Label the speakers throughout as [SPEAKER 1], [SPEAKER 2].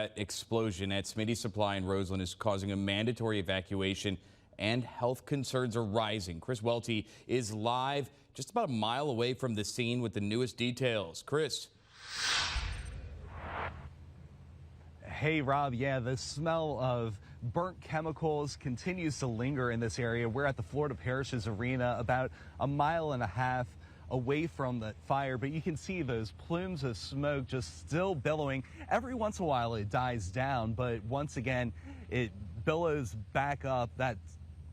[SPEAKER 1] That explosion at Smitty Supply in Roseland is causing a mandatory evacuation and health concerns are rising. Chris Welty is live just about a mile away from the scene with the newest details. Chris.
[SPEAKER 2] Hey, Rob. Yeah, the smell of burnt chemicals continues to linger in this area. We're at the Florida Parishes Arena, about a mile and a half away from the fire, but you can see those plumes of smoke just still billowing. Every once in a while it dies down, but once again it billows back up. That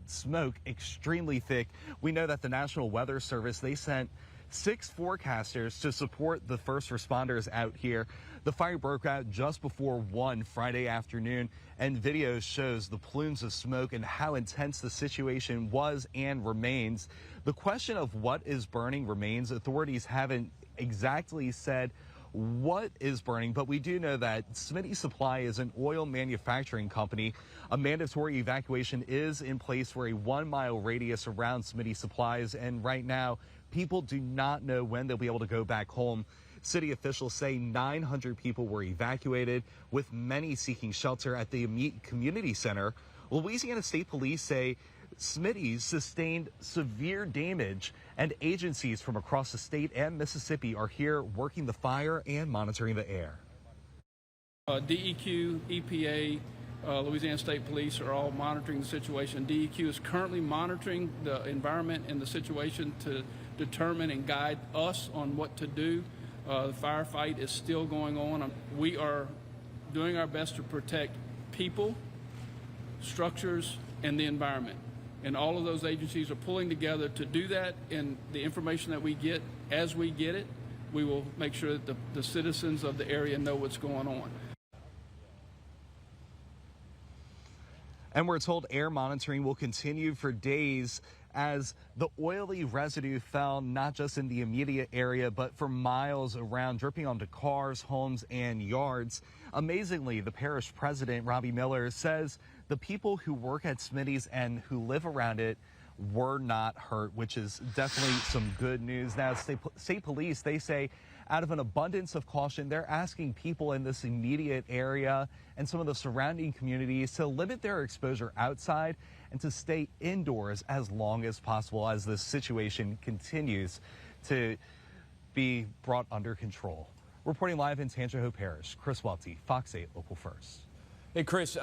[SPEAKER 2] smoke extremely thick. We know that the National Weather Service, they sent 6 forecasters to support the first responders out here. The fire broke out just before 1 Friday afternoon, and video shows the plumes of smoke and how intense the situation was and remains. The question of what is burning remains. Authorities haven't exactly said what is burning, but we do know that Smitty Supply is an oil manufacturing company. A mandatory evacuation is in place for a 1-mile radius around Smitty Supplies, and right now people do not know when they'll be able to go back home. City officials say 900 people were evacuated, with many seeking shelter at the Amite Community Center. Louisiana State Police say Smitty's sustained severe damage, and agencies from across the state and Mississippi are here working the fire and monitoring the air.
[SPEAKER 3] DEQ, EPA, Louisiana State Police are all monitoring the situation. DEQ is currently monitoring the environment and the situation to determine and guide us on what to do. The firefight is still going on. We are doing our best to protect people, structures, and the environment. And all of those agencies are pulling together to do that, and the information that we get, as we get it, we will make sure that the citizens of the area know what's going on.
[SPEAKER 2] And we're told air monitoring will continue for days as the oily residue fell not just in the immediate area, but for miles around, dripping onto cars, homes, and yards. Amazingly, the parish president, Robbie Miller, says the people who work at Smitty's and who live around it were not hurt, which is definitely some good news. Now, state police, they say out of an abundance of caution, they're asking people in this immediate area and some of the surrounding communities to limit their exposure outside and to stay indoors as long as possible as this situation continues to be brought under control. Reporting live in Tangier Parish, Chris Welty, Fox 8 Local First.
[SPEAKER 1] Hey, Chris,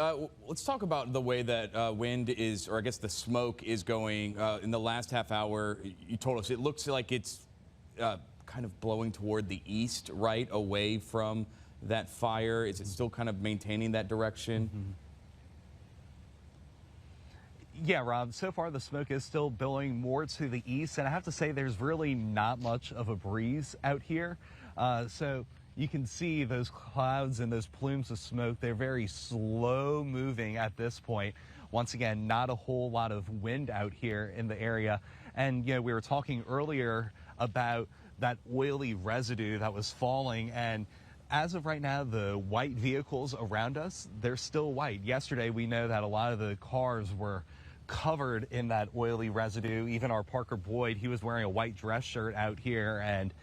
[SPEAKER 1] let's talk about the way that wind is, or I guess the smoke is going. In the last half hour, you told us it looks like it's kind of blowing toward the east, right, away from that fire. Is it still kind of maintaining that direction?
[SPEAKER 2] Mm-hmm. Yeah, Rob, so far the smoke is still billowing more to the east, and I have to say there's really not much of a breeze out here. So you can see those clouds and those plumes of smoke. They're very slow moving at this point. Once again, not a whole lot of wind out here in the area. And, you know, we were talking earlier about that oily residue that was falling, and as of right now, the white vehicles around us, they're still white. Yesterday, we know that a lot of the cars were covered in that oily residue. Even our Parker Boyd, he was wearing a white dress shirt out here, and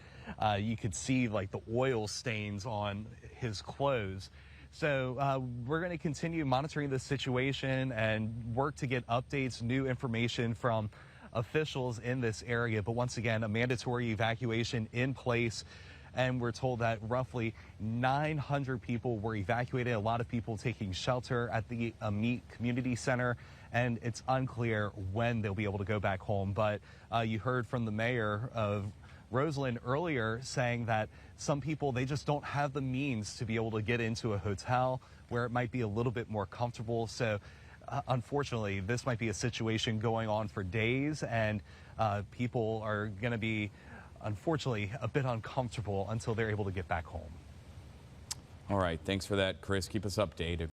[SPEAKER 2] you could see like the oil stains on his clothes. So we're going to continue monitoring this situation and work to get updates, new information from officials in this area. But once again, a mandatory evacuation in place. And we're told that roughly 900 people were evacuated, a lot of people taking shelter at the Amite Community Center, and it's unclear when they'll be able to go back home. But you heard from the mayor of Roseland earlier saying that some people, they just don't have the means to be able to get into a hotel where it might be a little bit more comfortable. So unfortunately, this might be a situation going on for days, and people are going to be, unfortunately, a bit uncomfortable until they're able to get back home.
[SPEAKER 1] All right. Thanks for that, Chris. Keep us updated.